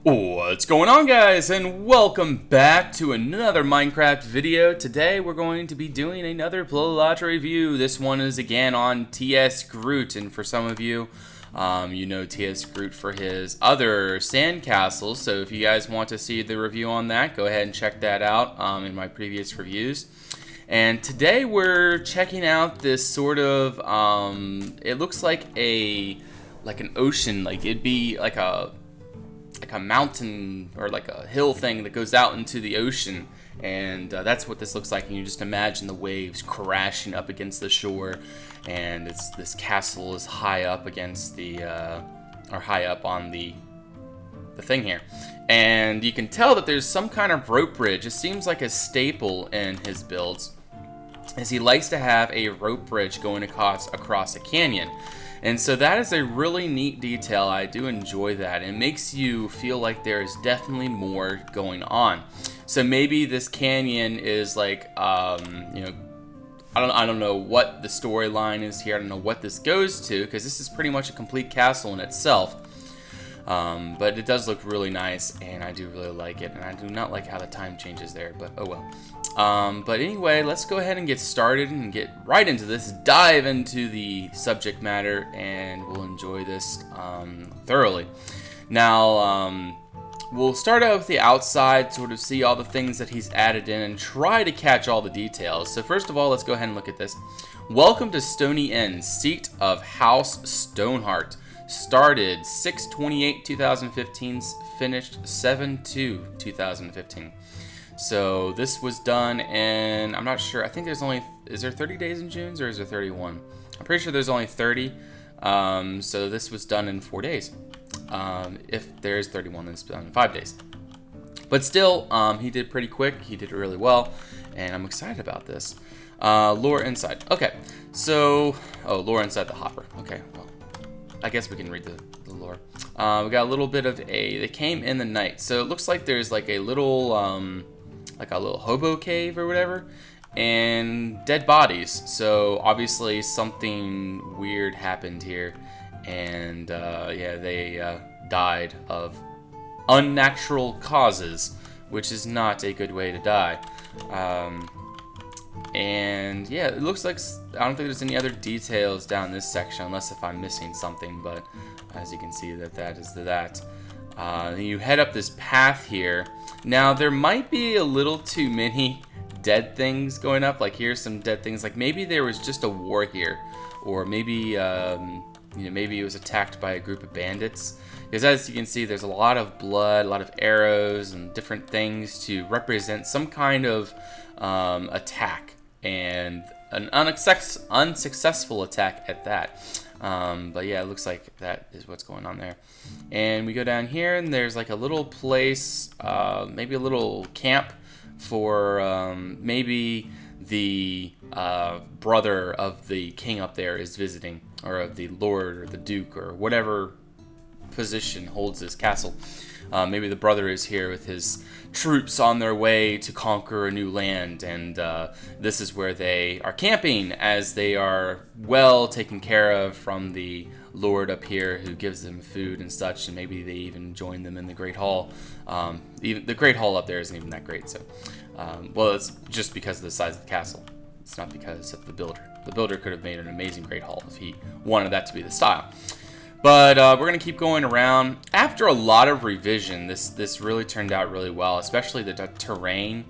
What's going on, guys, and welcome back to another Minecraft video. Today we're going to be doing another plot review. This one is again on TsGroot, and for some of you, you know TsGroot for his other sandcastles. So if you guys want to see the review on that, go ahead and check that out in my previous reviews. And today we're checking out this sort of, it looks like an ocean, like it'd be like a mountain or like a hill thing that goes out into the ocean, and that's what this looks like. And you just imagine the waves crashing up against the shore, and this castle is high up against the or high up on the thing here, and you can tell that there's some kind of rope bridge. It seems like a staple in his builds, as he likes to have a rope bridge going across a canyon. And so that is a really neat detail. I do enjoy that. It makes you feel like there is definitely more going on. So maybe this canyon is like, you know, I don't know what the storyline is here. I don't know what this goes to, because this is pretty much a complete castle in itself. But it does look really nice, and I do really like it. And I do not like how the time changes there, but oh well. But anyway, let's go ahead and get started and get right into this, dive into the subject matter, and we'll enjoy this thoroughly. Now, we'll start out with the outside, sort of see all the things that he's added in and try to catch all the details. So first of all, let's go ahead and look at this. Welcome to Stoney Inn, seat of House Stoneheart. Started 6/28/2015, finished 7/2/2015. So this was done in, I'm not sure, I think there's only, is there 30 days in June, or is there 31? I'm pretty sure there's only 30, so this was done in 4 days. If there's 31, then it's done in 5 days. But still, he did pretty quick, he did it really well, and I'm excited about this. Lore inside. Okay, so, lore inside the hopper. Okay, well, I guess we can read the lore. We got a little bit of they came in the night. So it looks like there's like a little hobo cave or whatever, and dead bodies. So obviously something weird happened here, and yeah, they died of unnatural causes, which is not a good way to die. And yeah, it looks like, I don't think there's any other details down this section, unless if I'm missing something, but as you can see, that is that. You head up this path here. Now, there might be a little too many dead things going up. Like, here's some dead things. Like, maybe there was just a war here, or maybe, you know, maybe it was attacked by a group of bandits. Because as you can see, there's a lot of blood, a lot of arrows, and different things to represent some kind of attack, and an unsuccessful attack at that. But yeah, it looks like that is what's going on there. And we go down here, and there's like a little place, maybe a little camp for maybe the brother of the king up there is visiting, or of the lord or the duke or whatever position holds this castle. Maybe the brother is here with his troops on their way to conquer a new land, and this is where they are camping, as they are well taken care of from the lord up here, who gives them food and such, and maybe they even join them in the Great Hall. Even the Great Hall up there isn't even that great, so well, it's just because of the size of the castle. It's not because of the builder. The builder could have made an amazing Great Hall if he wanted that to be the style. But we're going to keep going around. After a lot of revision, this really turned out really well, especially the terrain.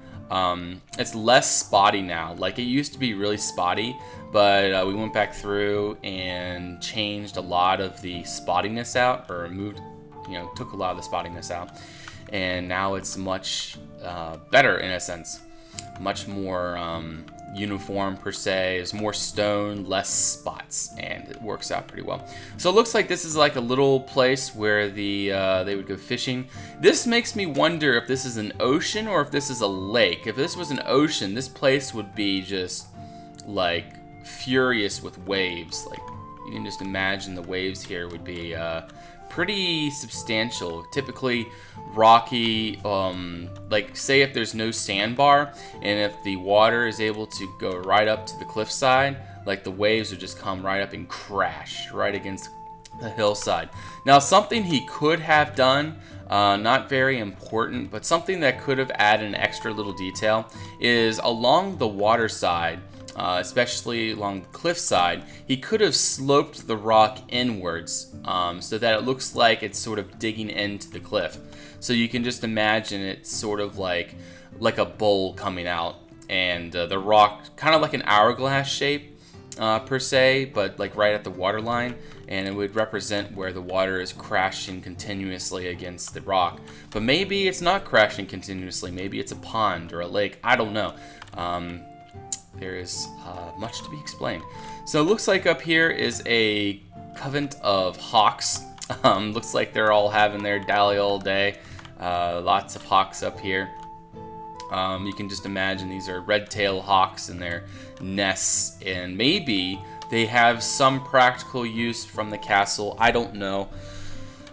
It's less spotty now. Like, it used to be really spotty, but we went back through and changed a lot of the spottiness out, or moved, you know, took a lot of the spottiness out. And now it's much better in a sense. Much more uniform per se. There's more stone, less spots, and it works out pretty well. So it looks like this is like a little place where they would go fishing. This makes me wonder if this is an ocean or if this is a lake. If this was an ocean, this place would be just like furious with waves. Like, you can just imagine the waves here would be pretty substantial. Typically rocky, like say if there's no sandbar, and if the water is able to go right up to the cliffside, like the waves would just come right up and crash right against the hillside. Now, something he could have done, not very important, but something that could have added an extra little detail, is along the water side, especially along the cliff side, he could have sloped the rock inwards, so that it looks like it's sort of digging into the cliff. So you can just imagine it sort of like a bowl coming out, and the rock kind of like an hourglass shape, per se, but like right at the water line, and it would represent where the water is crashing continuously against the rock. But maybe it's not crashing continuously. Maybe it's a pond or a lake. I don't know. There is much to be explained. So it looks like up here is a covent of hawks. Looks like they're all having their dally all day. Lots of hawks up here. You can just imagine these are red-tailed hawks in their nests, and maybe they have some practical use from the castle. I don't know,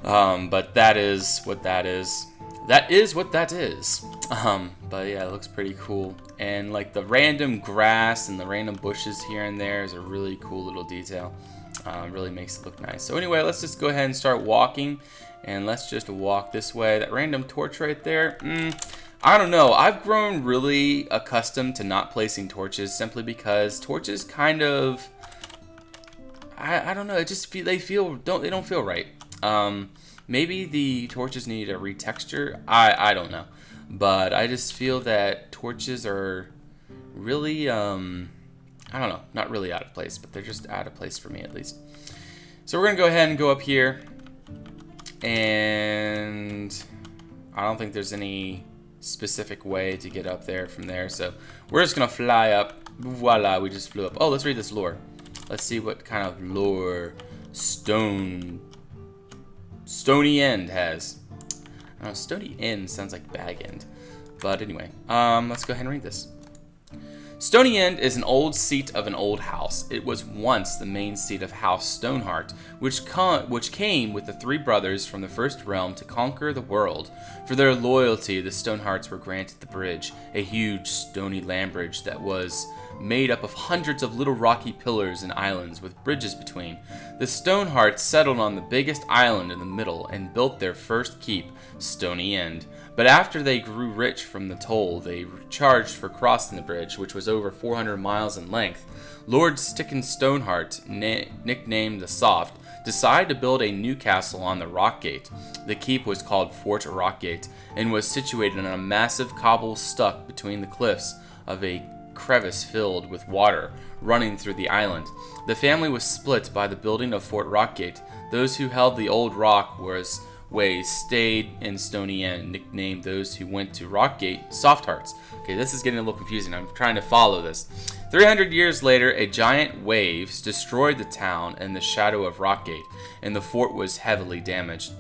but that is what that is. That is what that is. But yeah, it looks pretty cool. And like the random grass and the random bushes here and there is a really cool little detail. Really makes it look nice. So anyway, let's just go ahead and start walking, and let's just walk this way. That random torch right there, I don't know. I've grown really accustomed to not placing torches simply because torches kind of, I don't know. It just they don't feel right. Maybe the torches need a retexture. I don't know, but I just feel that torches are really I don't know, not really out of place, but they're just out of place for me at least. So we're gonna go ahead and go up here, and I don't think there's any specific way to get up there from there, so we're just gonna fly up. Voila, we just flew up. Oh, let's read this lore. Let's see what kind of lore Stoney End has. I don't know, Stoney End sounds like bag end, but anyway, let's go ahead and read this. Stoney End is an old seat of an old house. It was once the main seat of House Stoneheart, which came with the three brothers from the first realm to conquer the world. For their loyalty, the Stonehearts were granted the bridge, a huge stony land bridge that was made up of hundreds of little rocky pillars and islands with bridges between. The Stonehearts settled on the biggest island in the middle and built their first keep, Stoney End. But after they grew rich from the toll they charged for crossing the bridge, which was over 400 miles in length, Lord Sticken Stoneheart, nicknamed the Soft, decided to build a new castle on the Rockgate. The keep was called Fort Rockgate and was situated on a massive cobble stuck between the cliffs of a crevice filled with water running through the island. The family was split by the building of Fort Rockgate. Those who held the old rock ways stayed in Stoney End, nicknamed those who went to Rockgate Soft Hearts. Okay, this is getting a little confusing. I'm trying to follow this. 300 years later, a giant waves destroyed the town in the shadow of Rockgate, and the fort was heavily damaged.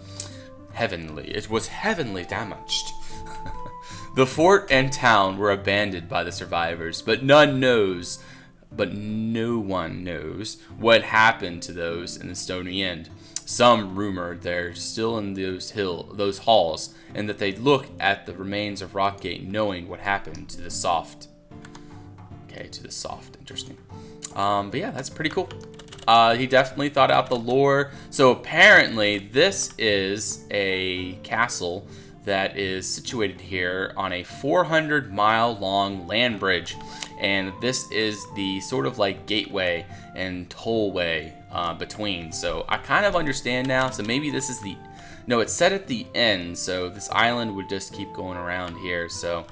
It was heavily damaged. The fort and town were abandoned by the survivors, but no one knows what happened to those in the Stoney End. Some rumored they're still in those halls, and that they'd look at the remains of Rockgate, knowing what happened to the Soft. Okay, to the Soft, interesting. But yeah, that's pretty cool. He definitely thought out the lore. So apparently, this is a castle that is situated here on a 400-mile-long land bridge, and this is the sort of like gateway and tollway between. So I kind of understand now. So maybe this is it's set at the end, so this island would just keep going around here. So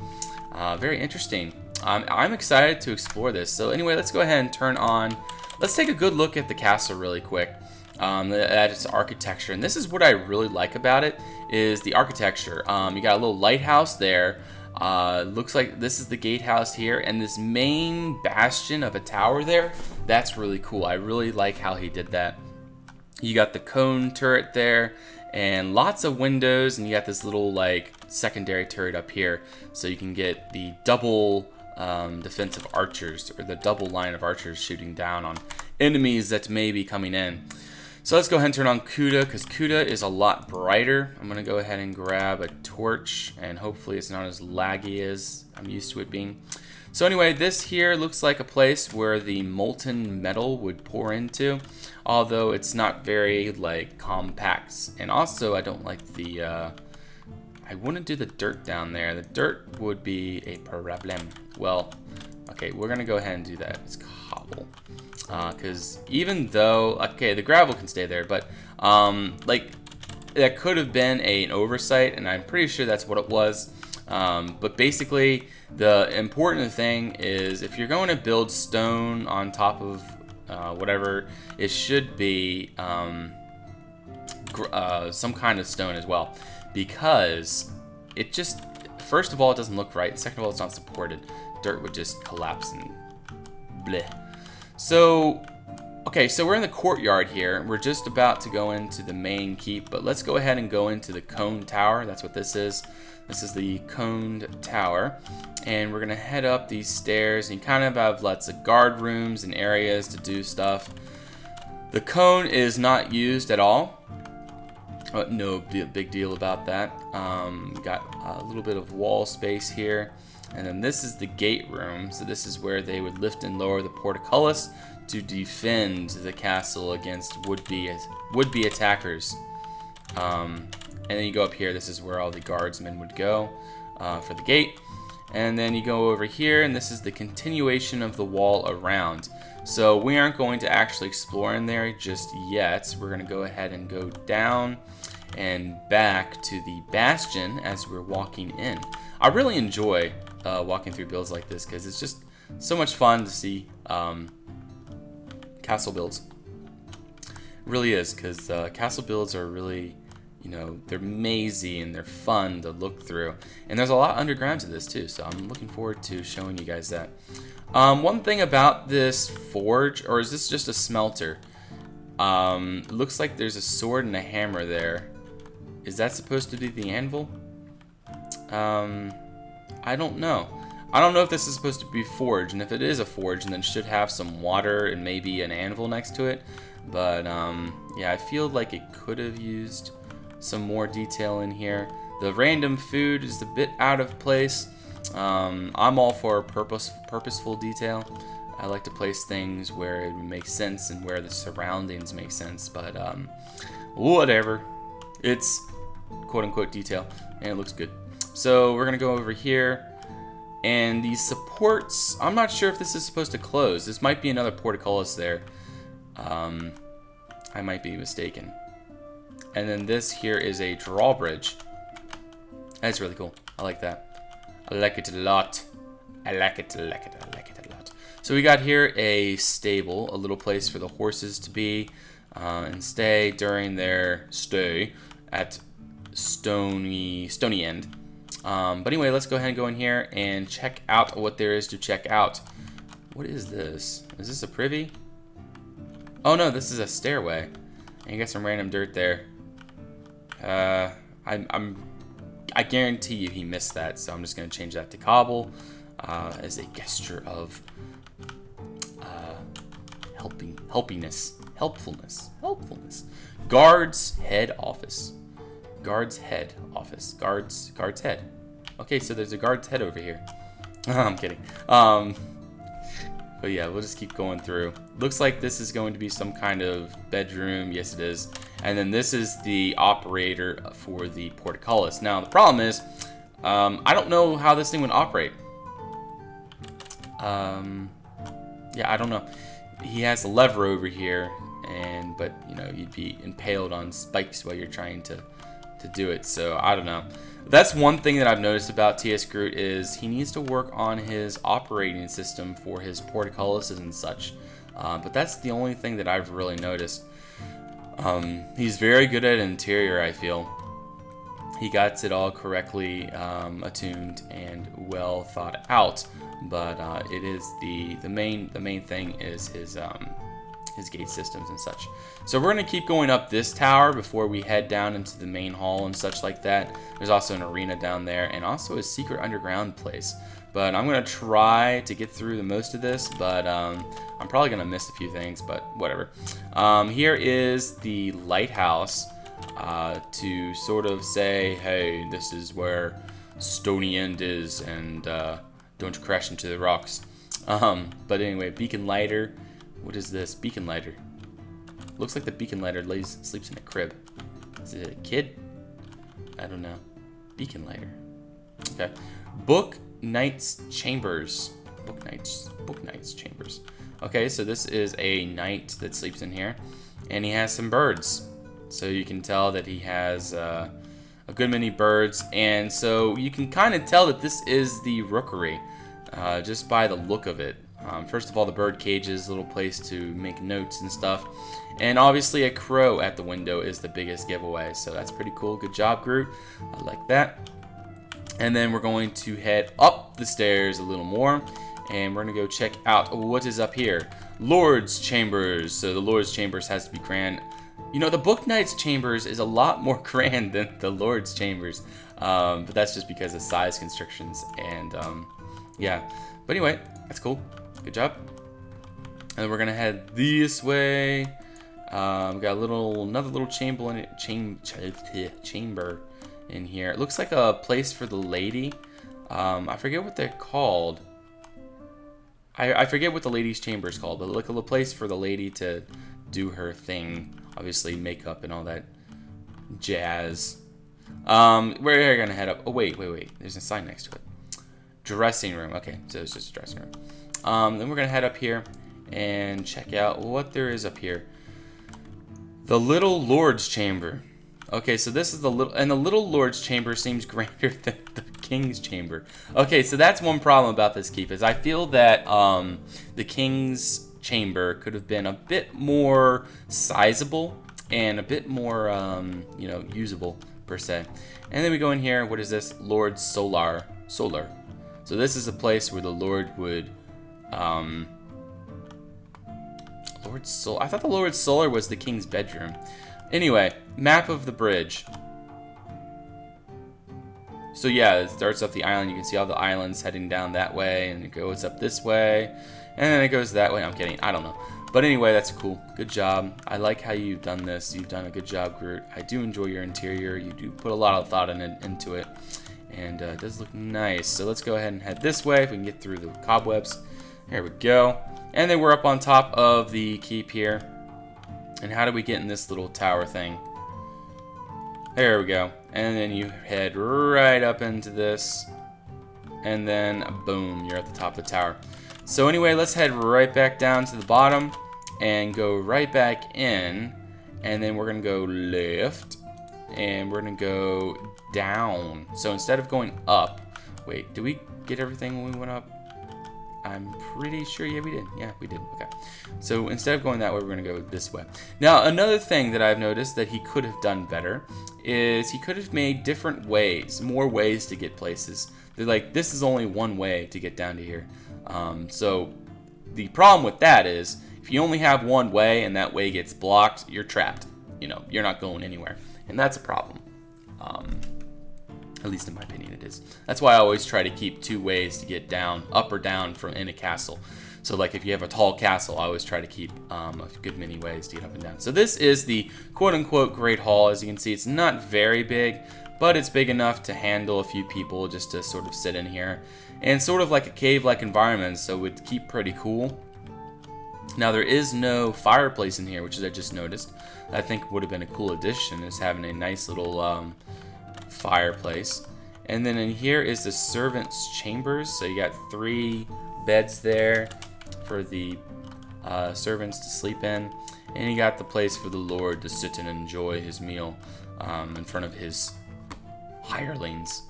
very interesting. I'm excited to explore this. So anyway, let's go ahead and let's take a good look at the castle really quick. At its architecture, and this is what I really like about it, is the architecture. You got a little lighthouse there. Looks like this is the gatehouse here, and this main bastion of a tower there. That's really cool. I really like how he did that. You got the cone turret there, and lots of windows, and you got this little like secondary turret up here, so you can get the double defensive archers, or the double line of archers shooting down on enemies that may be coming in. So let's go ahead and turn on Kuda, because Kuda is a lot brighter. I'm going to go ahead and grab a torch, and hopefully it's not as laggy as I'm used to it being. So anyway, this here looks like a place where the molten metal would pour into, although it's not very like compact. And also, I don't like the. I wouldn't do the dirt down there. The dirt would be a problem. Well, okay, we're gonna go ahead and do that. It's cobble, because even though the gravel can stay there, but like that could have been an oversight, and I'm pretty sure that's what it was. But basically, the important thing is if you're going to build stone on top of whatever, it should be some kind of stone as well, because it just, first of all, it doesn't look right. Second of all, it's not supported. Dirt would just collapse and bleh. So, okay, so we're in the courtyard here. We're just about to go into the main keep, but let's go ahead and go into the cone tower. That's what this is. This is the coned tower, and we're gonna head up these stairs, and you kind of have lots of guard rooms and areas to do stuff. The cone is not used at all. No big deal about that. Got a little bit of wall space here, and then this is the gate room. So this is where they would lift and lower the portcullis to defend the castle against would-be attackers. And then you go up here, this is where all the guardsmen would go for the gate. And then you go over here, and this is the continuation of the wall around. So we aren't going to actually explore in there just yet. We're going to go ahead and go down and back to the bastion as we're walking in. I really enjoy walking through builds like this because it's just so much fun to see castle builds. It really is, because castle builds are really, you know, they're mazy and they're fun to look through. And there's a lot underground to this too, so I'm looking forward to showing you guys that. One thing about this forge, or is this just a smelter? It looks like there's a sword and a hammer there. Is that supposed to be the anvil? I don't know. I don't know if this is supposed to be forge, and if it is a forge, then it should have some water and maybe an anvil next to it. But yeah, I feel like it could have used some more detail in here. The random food is a bit out of place. I'm all for purposeful detail. I like to place things where it makes sense and where the surroundings make sense, but whatever. It's quote-unquote detail, and it looks good. So we're gonna go over here, and these supports, I'm not sure if this is supposed to close. This might be another portcullis there. I might be mistaken. And then this here is a drawbridge. That's really cool. I like that. I like it a lot. I like it a lot. So we got here a stable, a little place for the horses to be and stay during their stay at Stoney End. But anyway, let's go ahead and go in here and check out what there is to check out. What is this? Is this a privy? Oh no, this is a stairway. And you got some random dirt there. I guarantee you he missed that, so I'm just gonna change that to cobble as a gesture of helpfulness. Guard's head office. Guard's head. Okay, so there's a guard's head over here. I'm kidding. But yeah, we'll just keep going through. Looks like this is going to be some kind of bedroom. Yes, it is. And then this is the operator for the portcullis. Now, the problem is, I don't know how this thing would operate. Yeah, I don't know. He has a lever over here, but you know, you'd be impaled on spikes while you're trying to do it. So I don't know. That's one thing that I've noticed about TsGroot is he needs to work on his operating system for his portcullises and such. But that's the only thing that I've really noticed. He's very good at interior, I feel. He got it all correctly attuned and well thought out. But it is the main thing is his gate systems and such. So we're going to keep going up this tower before we head down into the main hall and such like that. There's also an arena down there and also a secret underground place. But I'm going to try to get through the most of this, but I'm probably going to miss a few things, but whatever. Here is the lighthouse to sort of say, hey, this is where Stoney End is, and Don't crash into the rocks. But anyway, beacon lighter. What is this? Beacon lighter. Looks like the beacon lighter sleeps in a crib. Is it a kid? I don't know. Beacon lighter. Okay. Book Knight's Chambers. Book Knight's Chambers. Okay, so this is a knight that sleeps in here, and he has some birds. So you can tell that he has a good many birds, and so you can kind of tell that this is the rookery just by the look of it. First of all, the bird cages, a little place to make notes and stuff, and obviously a crow at the window is the biggest giveaway. So that's pretty cool. Good job, Groot. I like that. And then we're going to head up the stairs a little more, and we're going to go check out what is up here. Lord's Chambers. So the Lord's Chambers has to be grand. You know, the Book Knight's Chambers is a lot more grand than the Lord's Chambers. But that's just because of size constrictions. And, yeah. But anyway, that's cool. Good job. And then we're going to head this way. We got another little chamber in here. It looks like a place for the lady. I forget what they're called. I forget what the lady's chamber is called, but like a place for the lady to do her thing. Obviously, makeup and all that jazz. We're gonna head up. Oh wait. There's a sign next to it. Dressing room. Okay, so it's just a dressing room. Then we're gonna head up here and check out what there is up here. The Little Lord's Chamber. Okay, so this is the Little Lord's Chamber seems grander than the King's Chamber. Okay, so that's one problem about this keep, is I feel that the King's Chamber could have been a bit more sizable and a bit more, usable per se. And then we go in here. What is this? Lord Solar. So this is a place where the Lord would, I thought the Lord Solar was the King's bedroom. Anyway, map of the bridge. So yeah, it starts off the island. You can see all the islands heading down that way, and it goes up this way, and then it goes that way. I'm kidding. I don't know. But anyway, that's cool. Good job. I like how you've done this. You've done a good job, Groot. I do enjoy your interior. You do put a lot of thought into it, and it does look nice. So let's go ahead and head this way if we can get through the cobwebs. There we go. And then we're up on top of the keep here. And how do we get in this little tower thing? There we go. And then you head right up into this. And then, boom, you're at the top of the tower. So anyway, let's head right back down to the bottom and go right back in. And then we're going to go left. And we're going to go down. So instead of going up... Wait, did we get everything when we went up? I'm pretty sure, yeah, we did. Yeah, we did. Okay. So instead of going that way, we're going to go this way. Now, another thing that I've noticed that he could have done better is he could have made different ways, more ways to get places. They're like, this is only one way to get down to here. So the problem with that is if you only have one way and that way gets blocked, you're trapped. You know, you're not going anywhere. And that's a problem. At least in my opinion it is. That's why I always try to keep two ways to get down, up or down from in a castle. So like if you have a tall castle, I always try to keep a good many ways to get up and down. So this is the quote-unquote Great Hall. As you can see, it's not very big, but it's big enough to handle a few people just to sort of sit in here. And sort of like a cave-like environment, so it would keep pretty cool. Now there is no fireplace in here, which I just noticed. I think would have been a cool addition, is having a nice little fireplace. And then in here is the servants' chambers. So you got 3 beds there for the servants to sleep in, and you got the place for the Lord to sit and enjoy his meal in front of his hirelings.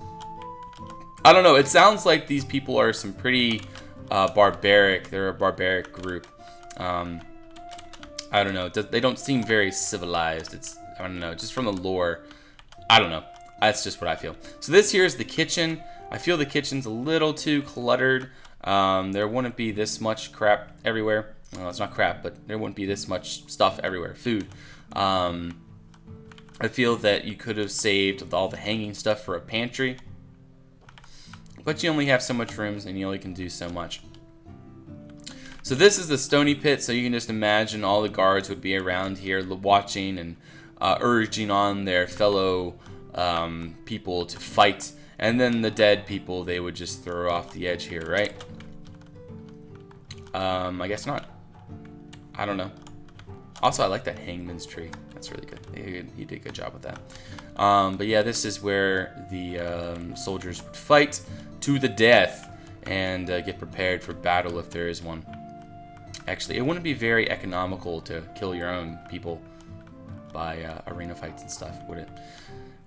I don't know, it sounds like these people are some pretty barbaric. They're a barbaric group. I don't know, they don't seem very civilized. I don't know, just from the lore, I don't know. That's just what I feel. So this here is the kitchen. I feel the kitchen's a little too cluttered. There wouldn't be this much crap everywhere. Well, it's not crap, but there wouldn't be this much stuff everywhere. Food. I feel that you could have saved all the hanging stuff for a pantry. But you only have so much rooms, and you only can do so much. So this is the Stoney pit, so you can just imagine all the guards would be around here watching and urging on their fellow people to fight And then the dead people, they would just throw off the edge here, right? I guess not. I don't know. Also, I like that hangman's tree. That's really good. He did a good job with that. But yeah, this is where the soldiers would fight to the death and get prepared for battle if there is one. Actually, it wouldn't be very economical to kill your own people by arena fights and stuff, would it?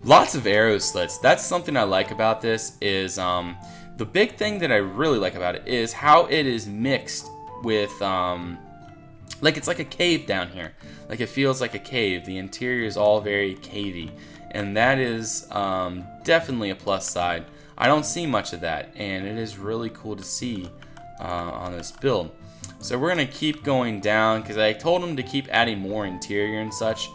Lots of arrow slits. That's something I like about this. Is the big thing that I really like about it is how it is mixed with like it's like a cave down here. Like it feels like a cave. The interior is all very cavey, and that is definitely a plus side. I don't see much of that, and it is really cool to see on this build. So we're gonna keep going down because I told him to keep adding more interior and such.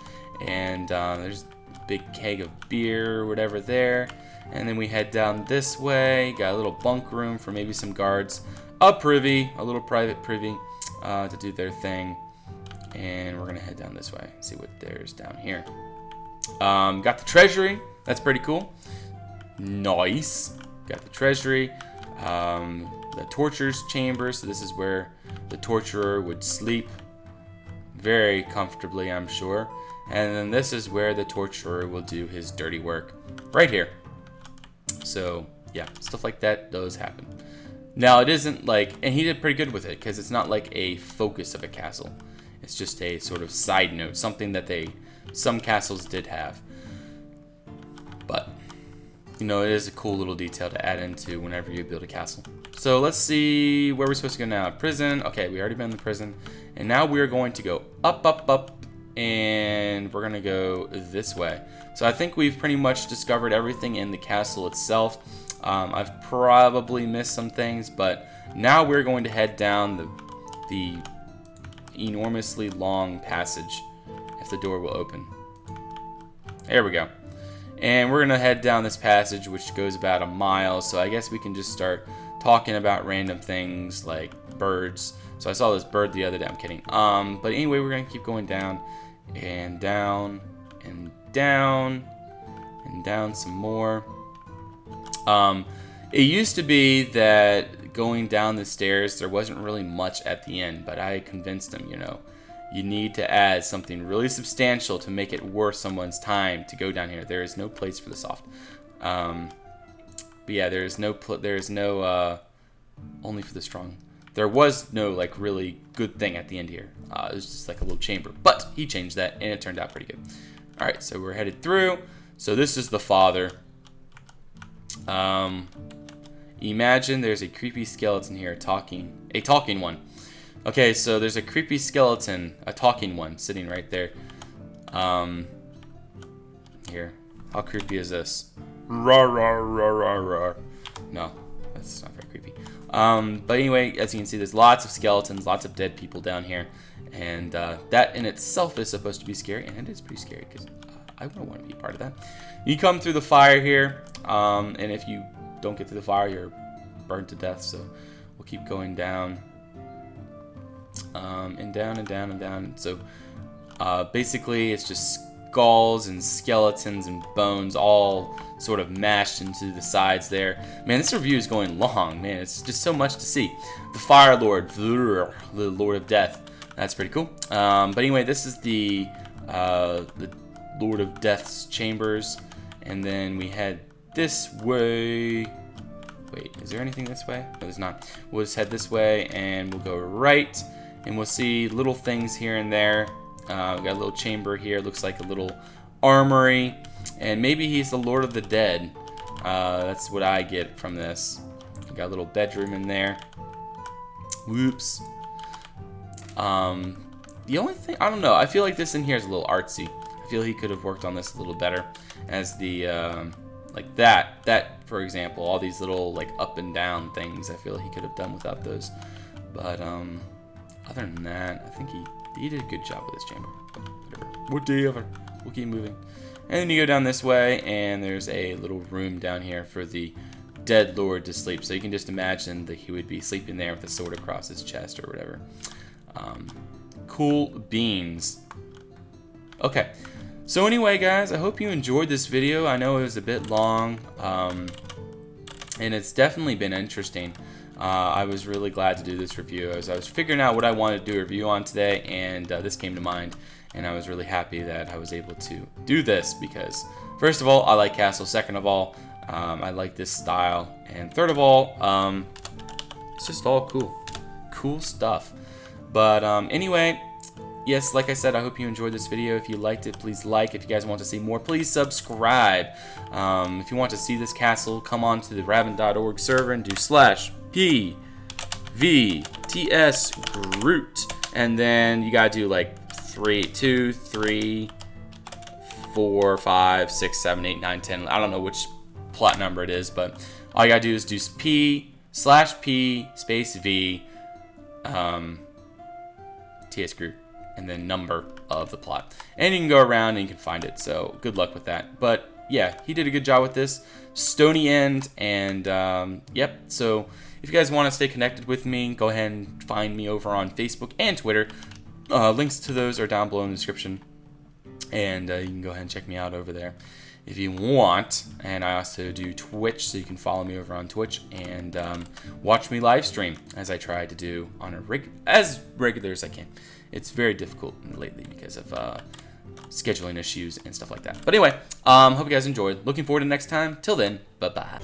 And there's a big keg of beer or whatever there. And then we head down this way. Got a little bunk room for maybe some guards. A privy, a little private privy to do their thing. And we're gonna head down this way and see what there's down here. Got the treasury. That's pretty cool. Nice. Got the treasury. The torturer's chamber. So this is where the torturer would sleep very comfortably, I'm sure. And then this is where the torturer will do his dirty work. Right here. So, yeah, stuff like that does happen. Now, it isn't like... And he did pretty good with it, because it's not like a focus of a castle. It's just a sort of side note. Something that some castles did have. But, you know, it is a cool little detail to add into whenever you build a castle. So, let's see where we're supposed to go now. Prison. Okay, we already been in the prison. And now we're going to go up, up, up. And we're gonna go this way. So I think we've pretty much discovered everything in the castle itself. I've probably missed some things, but now we're going to head down the enormously long passage, if the door will open. There we go. And we're gonna head down this passage, which goes about a mile. So I guess we can just start talking about random things like birds. So I saw this bird the other day. I'm kidding. But anyway, we're gonna keep going down. And down, and down, and down some more. It used to be that going down the stairs, there wasn't really much at the end, but I convinced him, you know, you need to add something really substantial to make it worth someone's time to go down here. There is no place for the soft. But yeah, there is no, only for the strong. There was no, like, really good thing at the end here. It was just like a little chamber. But he changed that, and it turned out pretty good. Alright, so we're headed through. So this is the father. Imagine there's a creepy skeleton here talking. A talking one. Okay, so there's a creepy skeleton, a talking one, sitting right there. Here. How creepy is this? Rawr, rawr, rawr, rawr, rawr. No, that's not very creepy. But anyway, as you can see, there's lots of skeletons, lots of dead people down here. And that in itself is supposed to be scary, and it is pretty scary, because I wouldn't want to be part of that. You come through the fire here, and if you don't get through the fire, you're burned to death, so we'll keep going down. And down, and down, and down. So basically, it's just skulls and skeletons and bones all sort of mashed into the sides there. Man, this review is going long. Man, it's just so much to see. The Fire Lord, the Lord of Death. That's pretty cool. But anyway, this is the Lord of Death's chambers. And then we head this way. Wait, is there anything this way? No, there's not. We'll just head this way, and we'll go right. And we'll see little things here and there. We got a little chamber here. Looks like a little armory. And maybe he's the Lord of the Dead. That's what I get from this. We got a little bedroom in there. Whoops. The only thing, I don't know. I feel like this in here is a little artsy. I feel he could have worked on this a little better. As the, like that, for example, all these little, like, up and down things, I feel he could have done without those. But, other than that, I think he did a good job with this chamber. But whatever. Whatever. We'll keep moving. And then you go down this way, and there's a little room down here for the dead lord to sleep. So you can just imagine that he would be sleeping there with a sword across his chest or whatever. Cool beans. Okay. So anyway, guys, I hope you enjoyed this video. I know it was a bit long, and it's definitely been interesting. I was really glad to do this review as I was figuring out what I wanted to do a review on today, and this came to mind, and I was really happy that I was able to do this because, first of all, I like castles. Second of all, I like this style, and third of all, it's just all cool stuff. But anyway, yes, like I said, I hope you enjoyed this video. If you liked it, please like. If you guys want to see more, please subscribe. If you want to see this castle, come on to the raven.org server and do /PVTsGroot. And then you gotta do like 2, 3, 4, 5, 6, 7, 8, 9, 10. I don't know which plot number it is, but all you gotta do is do P/P space V TsGroot, and then number of the plot, and you can go around and you can find it. So good luck with that. But yeah, he did a good job with this. Stoney end, and yep. So if you guys want to stay connected with me, go ahead and find me over on Facebook and Twitter. Links to those are down below in the description, and you can go ahead and check me out over there if you want. And I also do Twitch, so you can follow me over on Twitch and watch me live stream as I try to do on as regular as I can. It's very difficult lately because of scheduling issues and stuff like that. But anyway, hope you guys enjoyed. Looking forward to next time. Till then, bye-bye.